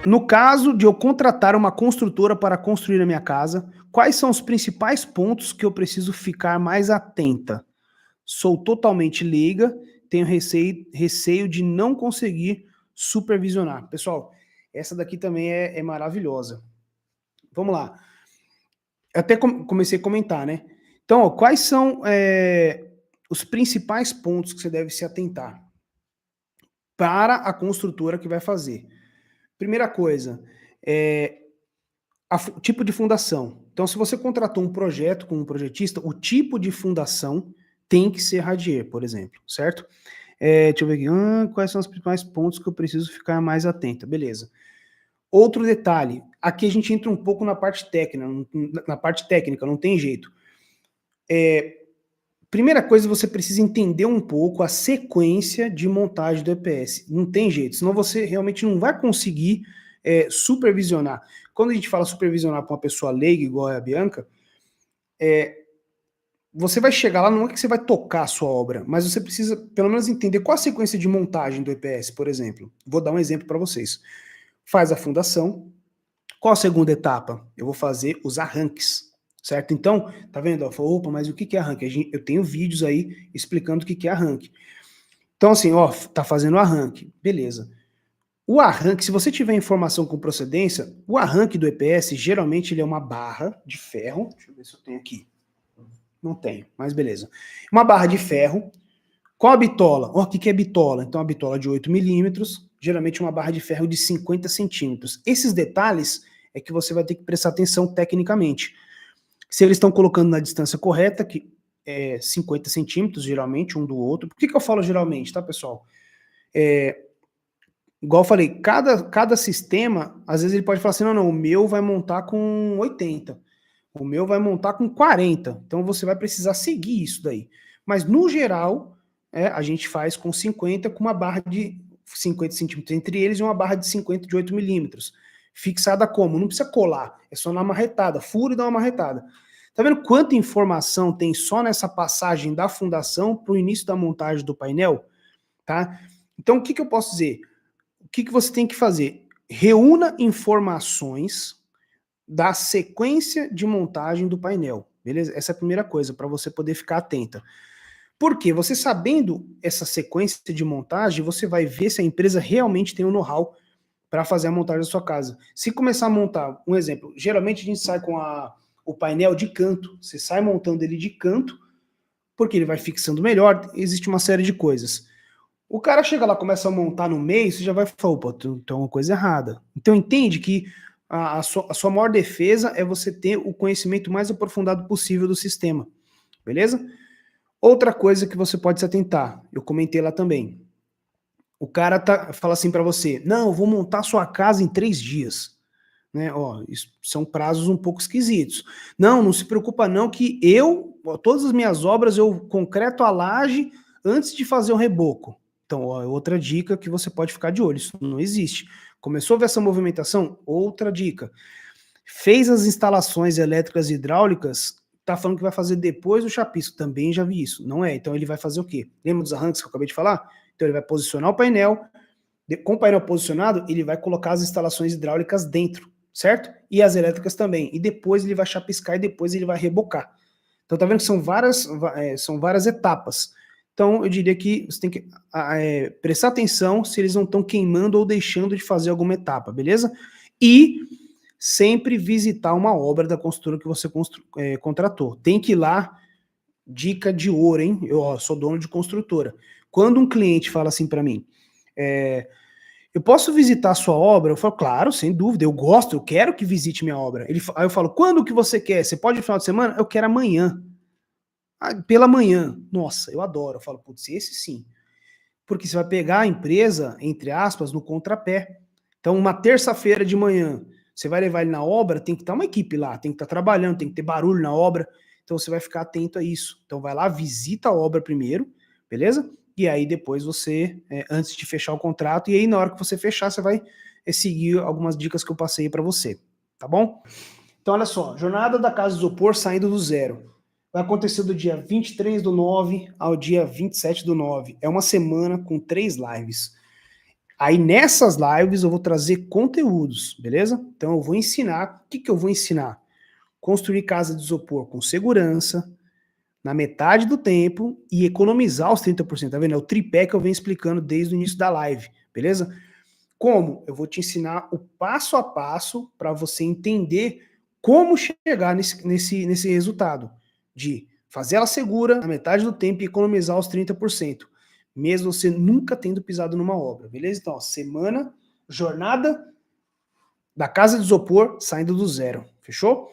No caso de eu contratar uma construtora para construir a minha casa, quais são os principais pontos que eu preciso ficar mais atenta? Sou totalmente leiga, tenho receio de não conseguir supervisionar. Pessoal, essa daqui também é maravilhosa. Vamos lá. Eu até comecei a comentar, né? Então, ó, quais são os principais pontos que você deve se atentar para a construtora que vai fazer? Primeira coisa, tipo de fundação. Então, se você contratou um projeto com um projetista, o tipo de fundação tem que ser radier, por exemplo, certo? Deixa eu ver aqui. Quais são os principais pontos que eu preciso ficar mais atento? Beleza. Outro detalhe, aqui a gente entra um pouco na parte técnica, não tem jeito. Primeira coisa, você precisa entender um pouco a sequência de montagem do EPS. Não tem jeito, senão você realmente não vai conseguir supervisionar. Quando a gente fala supervisionar para uma pessoa leiga, igual a Bianca, você vai chegar lá, não é que você vai tocar a sua obra, mas você precisa pelo menos entender qual a sequência de montagem do EPS, por exemplo. Vou dar um exemplo para vocês. Faz a fundação. Qual a segunda etapa? Eu vou fazer os arranques, certo? Então, tá vendo? Opa, mas o que é arranque? Eu tenho vídeos aí explicando o que é arranque. Então, assim, ó, tá fazendo o arranque. Beleza. O arranque, se você tiver informação com procedência, o arranque do EPS, geralmente ele é uma barra de ferro. Deixa eu ver se eu tenho aqui. Não tenho, mas beleza. Uma barra de ferro. Qual a bitola? O que é bitola? Então, a bitola de 8 milímetros, geralmente uma barra de ferro de 50 centímetros. Esses detalhes é que você vai ter que prestar atenção tecnicamente. Se eles estão colocando na distância correta, que é 50 centímetros, geralmente, um do outro. Por que eu falo geralmente, tá, pessoal? Igual eu falei, cada sistema, às vezes ele pode falar assim, não, o meu vai montar com 80, o meu vai montar com 40, então você vai precisar seguir isso daí. Mas, no geral, a gente faz com 50, com uma barra de 50 centímetros entre eles e uma barra de 50 de 8 milímetros. Fixada como? Não precisa colar, é só na marretada, fura e dá uma marretada. Tá vendo quanta informação tem só nessa passagem da fundação para o início da montagem do painel? Tá? Então, o que eu posso dizer? O que você tem que fazer? Reúna informações da sequência de montagem do painel, beleza? Essa é a primeira coisa, para você poder ficar atenta. Porque você sabendo essa sequência de montagem, você vai ver se a empresa realmente tem o know-how para fazer a montagem da sua casa. Se começar a montar, um exemplo, geralmente a gente sai com o painel de canto, você sai montando ele de canto, porque ele vai fixando melhor, existe uma série de coisas. O cara chega lá, começa a montar no meio, você já vai falar, opa, tem uma coisa errada. Então entende que a sua maior defesa é você ter o conhecimento mais aprofundado possível do sistema, beleza? Outra coisa que você pode se atentar, eu comentei lá também. O cara fala assim para você, não, eu vou montar sua casa em 3 dias. Né? Ó, isso são prazos um pouco esquisitos. Não se preocupa não que todas as minhas obras eu concreto a laje antes de fazer o reboco. Então, ó, outra dica que você pode ficar de olho, isso não existe. Começou a ver essa movimentação? Outra dica. Fez as instalações elétricas e hidráulicas, tá falando que vai fazer depois do chapisco, também já vi isso, não é? Então ele vai fazer o quê? Lembra dos arranques que eu acabei de falar? Então ele vai posicionar o painel, com o painel posicionado, ele vai colocar as instalações hidráulicas dentro, certo? E as elétricas também, e depois ele vai chapiscar e depois ele vai rebocar. Então tá vendo que são várias etapas. Então eu diria que você tem que prestar atenção se eles não estão queimando ou deixando de fazer alguma etapa, beleza? E sempre visitar uma obra da construtora que você contratou. Tem que ir lá, dica de ouro, hein? Eu sou dono de construtora. Quando um cliente fala assim para mim, eu posso visitar a sua obra? Eu falo, claro, sem dúvida, eu gosto, eu quero que visite minha obra. Aí eu falo, quando que você quer? Você pode no final de semana? Eu quero amanhã. Pela manhã. Nossa, eu adoro. Eu falo, putz, esse sim. Porque você vai pegar a empresa, entre aspas, no contrapé. Então, uma terça-feira de manhã, você vai levar ele na obra, tem que estar uma equipe lá, tem que estar trabalhando, tem que ter barulho na obra. Então, você vai ficar atento a isso. Então, vai lá, visita a obra primeiro, beleza? E aí, depois você, antes de fechar o contrato, e aí, na hora que você fechar, você vai seguir algumas dicas que eu passei para você, tá bom? Então, olha só, Jornada da Casa Isopor saindo do zero. Vai acontecer do dia 23/9 ao dia 27/9. É uma semana com 3 lives. Aí nessas lives eu vou trazer conteúdos, beleza? Então eu vou ensinar, o que que eu vou ensinar? Construir casa de isopor com segurança, na metade do tempo e economizar os 30%, tá vendo? É o tripé que eu venho explicando desde o início da live, beleza? Como? Eu vou te ensinar o passo a passo para você entender como chegar nesse resultado de fazer ela segura na metade do tempo e economizar os 30%, mesmo você nunca tendo pisado numa obra, beleza? Então, ó, jornada da casa de isopor saindo do zero, fechou?